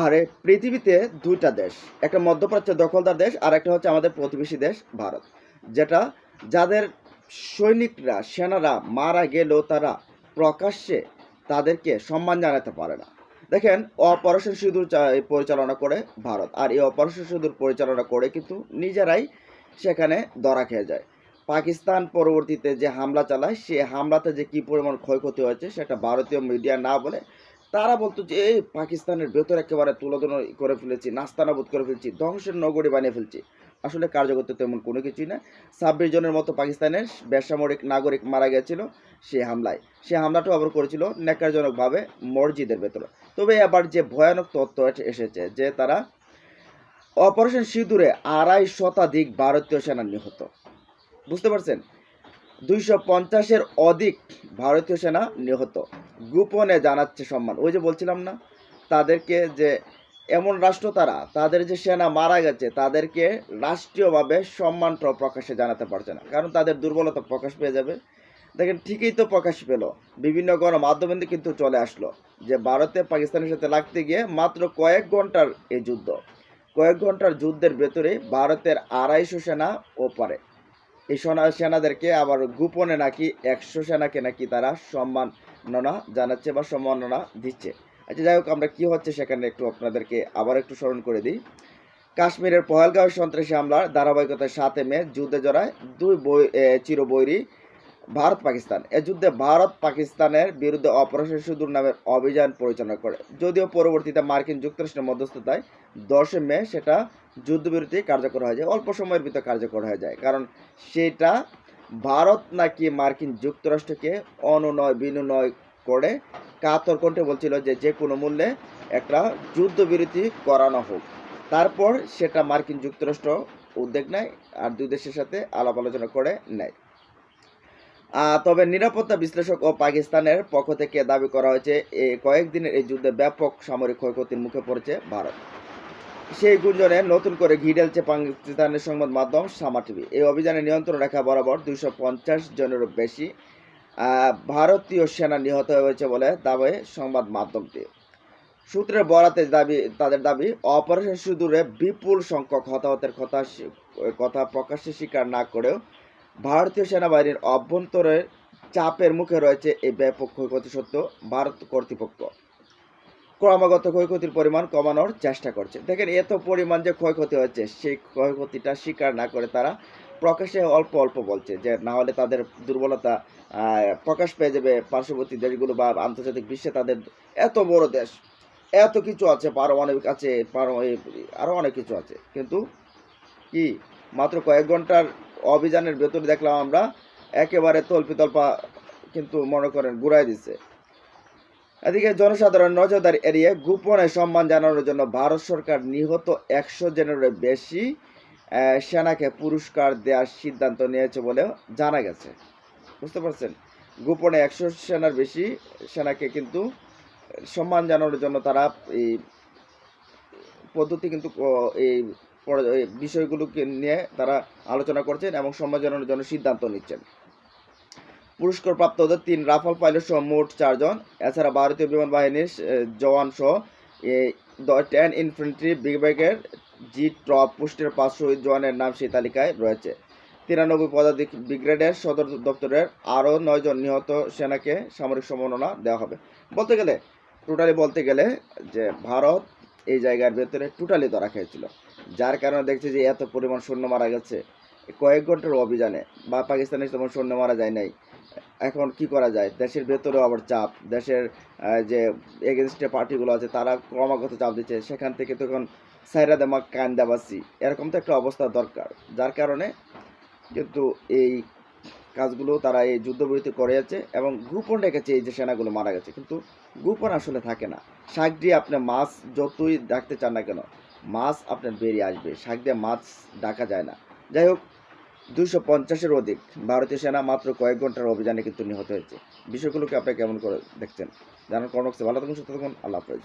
আরে পৃথিবীতে দুইটা দেশ, একটা মধ্যপ্রাচ্যের দখলদার দেশ আর একটা হচ্ছে আমাদের প্রতিবেশী দেশ ভারত, যেটা যাদের সৈনিকরা সেনারা মারা গেলেও তারা প্রকাশ্যে তাদেরকে সম্মান জানাতে পারে না। দেখেন, অপারেশন সিঁদুর পরিচালনা করে ভারত, আর এই অপারেশন সিঁদুর পরিচালনা করে কিন্তু নিজেরাই সেখানে ধরা খেয়ে যায়। পাকিস্তান পরবর্তীতে যে হামলা চালায়, সে হামলাতে যে কী পরিমাণ ক্ষয়ক্ষতি হয়েছে সেটা ভারতীয় মিডিয়া না বলে তারা বলতো যে এই পাকিস্তানের ভেতর একেবারে তুলোধনা করে ফেলেছি, নাস্তানাবুদ করে ফেলছি, ধ্বংসের নগরী বানিয়ে ফেলছি। আসলে কার্যকর তেমন কোনো কিছুই না। 26 জনের মতো পাকিস্তানের বেসামরিক নাগরিক মারা গেছিল সে হামলাটাও আবার করেছিল ন্যাক্কারজনকভাবে মসজিদের ভেতরে। তবে আবার যে ভয়ানক তথ্য এসেছে যে তারা অপারেশন সিঁদুরে 250 শতাধিক ভারতীয় সেনা নিহত। বুঝতে পারছেন? 250-এর অধিক ভারতীয় সেনা নিহত। গোপনে জানাচ্ছে সম্মান। ওই যে বলছিলাম না, তাদেরকে যে এমন রাষ্ট্র তারা, তাদের যে সেনা মারা গেছে তাদেরকে রাষ্ট্রীয়ভাবে সম্মানটাও প্রকাশ্যে জানাতে পারছে না, কারণ তাদের দুর্বলতা প্রকাশ পেয়ে যাবে। দেখেন, ঠিকই তো প্রকাশ পেল, বিভিন্ন গণমাধ্যমে কিন্তু চলে আসলো যে ভারতে পাকিস্তানের সাথে লাগতে গিয়ে মাত্র কয়েক ঘন্টার এই যুদ্ধ, কয়েক ঘন্টার যুদ্ধের ভেতরে ভারতের 250 সেনা ওপারে। এই সেনাদেরকে আবার গোপনে নাকি 100 সেনাকে নাকি তারা সম্মাননা জানাচ্ছে বা সম্মাননা দিচ্ছে। আচ্ছা, যাই হোক, আমরা কী হচ্ছে সেখানে একটু আপনাদেরকে আবার একটু স্মরণ করে দিই। কাশ্মীরের পহেলগাঁও সন্ত্রাসী হামলার ধারাবাহিকতায় 7 মে যুদ্ধে জড়ায় দুই চিরবৈরী ভারত পাকিস্তান। এ যুদ্ধে ভারত পাকিস্তানের বিরুদ্ধে অপারেশন সিঁদুর নামের অভিযান পরিচালনা করে, যদিও পরবর্তীতে মার্কিন যুক্তরাষ্ট্রের মধ্যস্থতায় 10 মে সেটা যুদ্ধবিরতি কার্যকর হয়ে যায়, অল্প সময়ের ভিতরে কার্যকর হয়ে যায়, কারণ সেটা ভারত নাকি মার্কিন যুক্তরাষ্ট্রকে অনুনয় বিনয় করে কাতর কণ্ঠে বলছিল যে যে কোনো মূল্যে একটা যুদ্ধবিরতি করানো হোক। তারপর সেটা মার্কিন যুক্তরাষ্ট্র উদ্যোগ নেয় আর দুই দেশের সাথে আলাপ আলোচনা করে নেয়। তবে নিরাপত্তা বিশ্লেষক ও পাকিস্তানের পক্ষ থেকে দাবি করা হয়েছে কয়েকদিনের এই যুদ্ধে ব্যাপক সামরিক ক্ষয়ক্ষতির মুখে পড়েছে ভারত। সেই গুঞ্জনে নতুন করে ঘি ঢেলছে পাকিস্তানের সংবাদ মাধ্যম সামা টিভি। এই অভিযানে নিয়ন্ত্রণ রেখা বরাবর 250 জনেরও বেশি ভারতীয় সেনা নিহত হয়েছে বলে দাবি সংবাদ মাধ্যমটি। সূত্রের বরাতে তাদের দাবি, অপারেশন সিঁদুরে বিপুল সংখ্যক হতাহতের কথা প্রকাশ্যে স্বীকার না করেও ভারতীয় সেনাবাহিনীর অভ্যন্তরের চাপের মুখে রয়েছে এই ব্যাপক ক্ষয়ক্ষতি সত্ত্বেও ভারত কর্তৃপক্ষ ক্রমাগত ক্ষয়ক্ষতির পরিমাণ কমানোর চেষ্টা করছে। দেখেন, এত পরিমাণ যে ক্ষয়ক্ষতি হচ্ছে সেই ক্ষয়ক্ষতিটা স্বীকার না করে তারা প্রকাশ্যে অল্প অল্প বলছে, যে না হলে তাদের দুর্বলতা প্রকাশ পেয়ে যাবে পার্শ্ববর্তী দেশগুলো বা আন্তর্জাতিক বিশ্বে। তাদের এত বড় দেশ, এত কিছু আছে, পারমাণবিক আছে, আরও অনেক কিছু আছে, কিন্তু কি মাত্র কয়েক ঘন্টার অভিযানের ভেতরে দেখলাম আমরা একেবারে তল্পা কিন্তু মনে করেন ঘুরাই দিচ্ছে। এদিকে জনসাধারণ নজরদারি এড়িয়ে গোপনে সম্মান জানানোর জন্য ভারত সরকার নিহত 100 জনেরও বেশি সেনাকে পুরস্কার দেওয়ার সিদ্ধান্ত নিয়েছে বলেও জানা গেছে। বুঝতে পারছেন? গোপনে 100 সেনার বেশি সেনাকে কিন্তু সম্মান জানানোর জন্য তারা এই পদ্ধতি কিন্তু এই বিষয়গুলোকে নিয়ে তারা আলোচনা করছেন এবং সম্মান জানানোর জন্য সিদ্ধান্ত নিচ্ছেন। পুরস্কারপ্রাপ্ত 3 রাফাল পাইলট সহ মোট 4 জন। এছাড়া ভারতীয় বিমান বাহিনীর জওয়ান সহ 10 ইনফ্যান্ট্রি ব্রিগেডের জি-টপ পোস্টের 5 শহীদ জওয়ানের নাম সেই তালিকায় রয়েছে। 93 পদাতিক ব্রিগেডের সদর দপ্তরের আরও 9 জন নিহত সেনাকে সামরিক সম্মাননা দেওয়া হবে। বলতে গেলে যে ভারত এই জায়গার ভেতরে টোটালি ধরা খেয়েছিল, যার কারণে দেখছি যে এত পরিমাণ সৈন্য মারা গেছে কয়েক ঘন্টার অভিযানে। বা পাকিস্তানের তেমন সৈন্য মারা যায় নাই। এখন কি করা যায়? দেশের ভেতরেও আবার চাপ, দেশের যে এগেনস্টে পার্টিগুলো আছে তারা ক্রমাগত চাপ দিচ্ছে, সেখান থেকে তখন সাইরা দেমা কান্দাবাসি এরকম তো একটা অবস্থা দরকার, যার কারণে কিন্তু এই কাজগুলো তারা এই যুদ্ধবিরতি করে যাচ্ছে এবং গোপন রেখেছে এই যে সেনাগুলো মারা গেছে। কিন্তু গোপন আসলে থাকে না। শাক দিয়ে আপনি মাছ যতই ডাকতে চান না কেন, মাছ আপনার বেরিয়ে আসবে, শাক দিয়ে মাছ ডাকা যায় না। যাই হোক, 250-এর অধিক ভারতীয় সেনা মাত্র কয়েক ঘন্টার অভিযানে কিন্তু নিহত হয়েছে। বিষয়গুলোকে আপনি কেমন করে দেখছেন জানার কর্মকসে ভালো থাকুন, সুস্থ থাকুন। আল্লাহ হাফেজ।